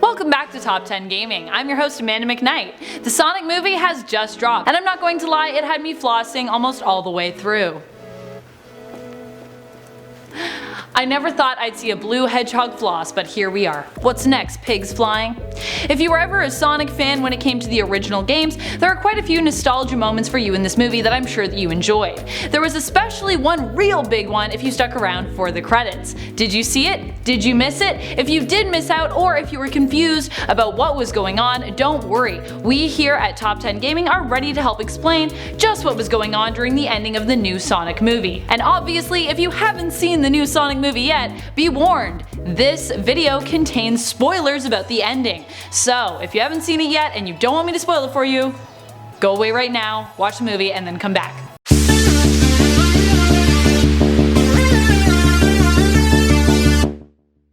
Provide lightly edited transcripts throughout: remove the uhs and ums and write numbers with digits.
Welcome back to Top 10 Gaming. I'm your host Amanda McKnight. The Sonic movie has just dropped, and I'm not going to lie, it had me flossing almost all the way through. I never thought I'd see a blue hedgehog floss, but here we are. What's next, pigs flying? If you were ever a Sonic fan when it came to the original games, there are quite a few nostalgia moments for you in this movie that I'm sure that you enjoyed. There was especially one real big one if you stuck around for the credits. Did you see it? Did you miss it? If you did miss out, or if you were confused about what was going on, don't worry. We here at Top 10 Gaming are ready to help explain just what was going on during the ending of the new Sonic movie. And obviously, if you haven't seen the new Sonic movie yet, be warned, this video contains spoilers about the ending. So if you haven't seen it yet and you don't want me to spoil it for you, go away right now, watch the movie, and then come back.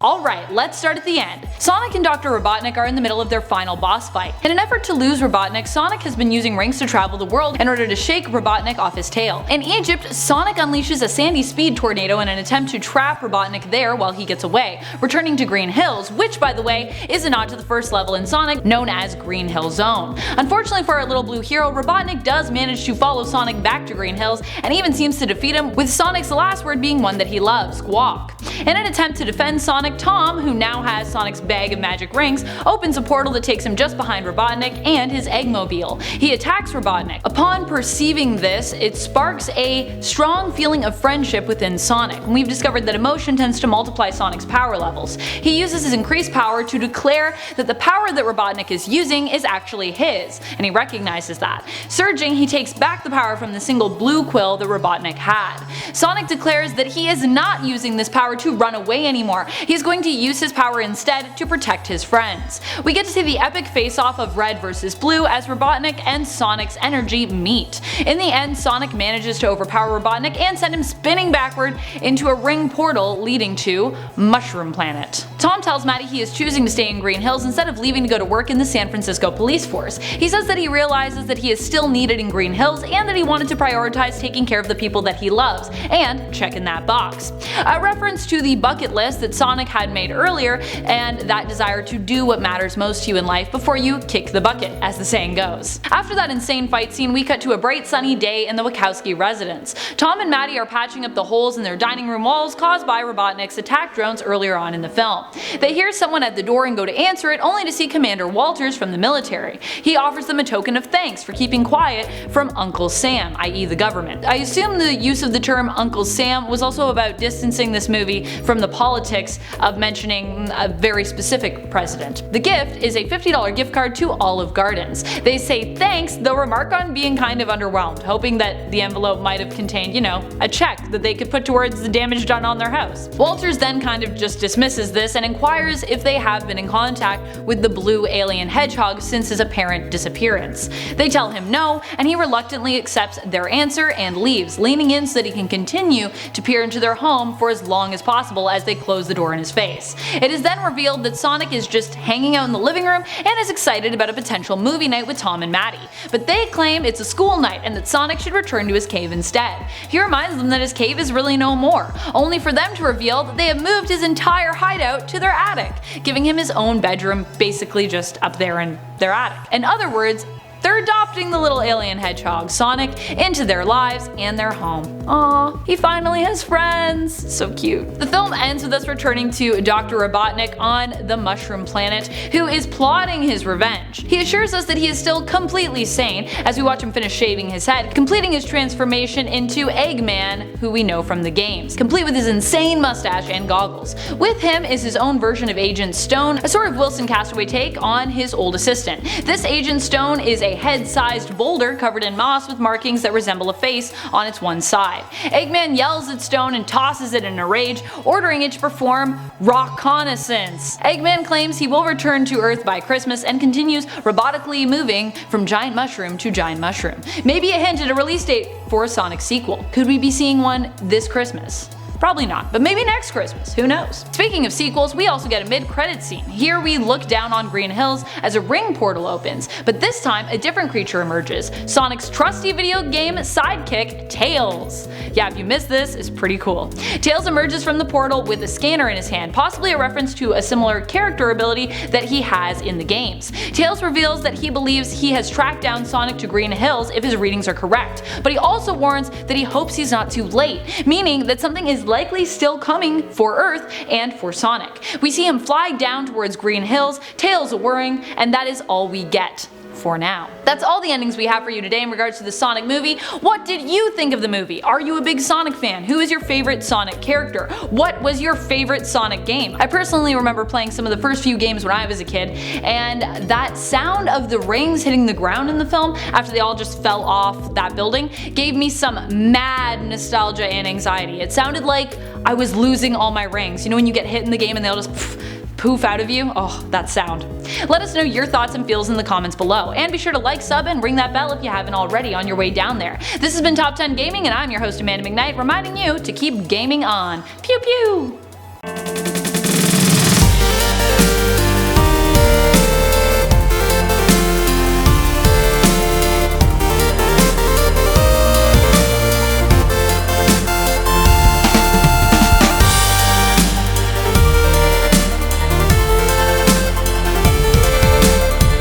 Alright, let's start at the end. Sonic and Dr. Robotnik are in the middle of their final boss fight. In an effort to lose Robotnik, Sonic has been using rings to travel the world in order to shake Robotnik off his tail. In Egypt, Sonic unleashes a sandy speed tornado in an attempt to trap Robotnik there while he gets away, returning to Green Hills, which by the way is a nod to the first level in Sonic known as Green Hill Zone. Unfortunately for our little blue hero, Robotnik does manage to follow Sonic back to Green Hills and even seems to defeat him, with Sonic's last word being one that he loves, squawk. In an attempt to defend Sonic, Tom, who now has Sonic's bag of magic rings, opens a portal that takes him just behind Robotnik and his Eggmobile. He attacks Robotnik. Upon perceiving this, it sparks a strong feeling of friendship within Sonic, and we've discovered that emotion tends to multiply Sonic's power levels. He uses his increased power to declare that the power that Robotnik is using is actually his, and he recognizes that. Surging, he takes back the power from the single blue quill that Robotnik had. Sonic declares that he is not using this power to run away anymore. He's going to use his power instead to protect his friends. We get to see the epic face-off of Red versus Blue as Robotnik and Sonic's energy meet. In the end, Sonic manages to overpower Robotnik and send him spinning backward into a ring portal leading to Mushroom Planet. Tom tells Maddie he is choosing to stay in Green Hills instead of leaving to go to work in the San Francisco police force. He says that he realizes that he is still needed in Green Hills and that he wanted to prioritize taking care of the people that he loves, and checking that box. A reference to the bucket list that Sonic had made earlier, and that desire to do what matters most to you in life before you kick the bucket, as the saying goes. After that insane fight scene, we cut to a bright sunny day in the Wachowski residence. Tom and Maddie are patching up the holes in their dining room walls caused by Robotnik's attack drones earlier on in the film. They hear someone at the door and go to answer it, only to see Commander Walters from the military. He offers them a token of thanks for keeping quiet from Uncle Sam, i.e. the government. I assume the use of the term Uncle Sam was also about distancing this movie from the politics of mentioning a very specific president. The gift is a $50 gift card to Olive Gardens. They say thanks, though remark on being kind of underwhelmed, hoping that the envelope might have contained, a check that they could put towards the damage done on their house. Walters then kind of just dismisses this and inquires if they have been in contact with the blue alien hedgehog since his apparent disappearance. They tell him no, and he reluctantly accepts their answer and leaves, leaning in so that he can continue to peer into their home for as long as possible as they close the door in his face. It is then revealed that Sonic is just hanging out in the living room and is excited about a potential movie night with Tom and Maddie, but they claim it's a school night and that Sonic should return to his cave instead. He reminds them that his cave is really no more, only for them to reveal that they have moved his entire hideout to their attic, giving him his own bedroom, basically just up there in their attic. In other words, they're adopting the little alien hedgehog, Sonic, into their lives and their home. Aww, he finally has friends. So cute. The film ends with us returning to Dr. Robotnik on the Mushroom Planet, who is plotting his revenge. He assures us that he is still completely sane as we watch him finish shaving his head, completing his transformation into Eggman, who we know from the games, complete with his insane mustache and goggles. With him is his own version of Agent Stone, a sort of Wilson Castaway take on his old assistant. This Agent Stone is a head-sized boulder covered in moss with markings that resemble a face on its one side. Eggman yells at Stone and tosses it in a rage, ordering it to perform reconnaissance. Eggman claims he will return to Earth by Christmas and continues robotically moving from giant mushroom to giant mushroom. Maybe a hint at a release date for a Sonic sequel. Could we be seeing one this Christmas? Probably not, but maybe next Christmas, who knows. Speaking of sequels, we also get a mid-credits scene. Here we look down on Green Hills as a ring portal opens, but this time a different creature emerges, Sonic's trusty video game sidekick, Tails. Yeah, if you missed this, it's pretty cool. Tails emerges from the portal with a scanner in his hand, possibly a reference to a similar character ability that he has in the games. Tails reveals that he believes he has tracked down Sonic to Green Hills if his readings are correct, but he also warns that he hopes he's not too late, meaning that something is likely still coming for Earth and for Sonic. We see him fly down towards Green Hills, Tails whirring, and that is all we get. For now. That's all the endings we have for you today in regards to the Sonic movie. What did you think of the movie? Are you a big Sonic fan? Who is your favorite Sonic character? What was your favorite Sonic game? I personally remember playing some of the first few games when I was a kid, and that sound of the rings hitting the ground in the film after they all just fell off that building gave me some mad nostalgia and anxiety. It sounded like I was losing all my rings. You know when you get hit in the game and they'll just poof out of you? Oh, that sound. Let us know your thoughts and feels in the comments below, and be sure to like, sub, and ring that bell if you haven't already on your way down there. This has been Top 10 Gaming, and I'm your host Amanda McKnight, reminding you to keep gaming on. Pew pew!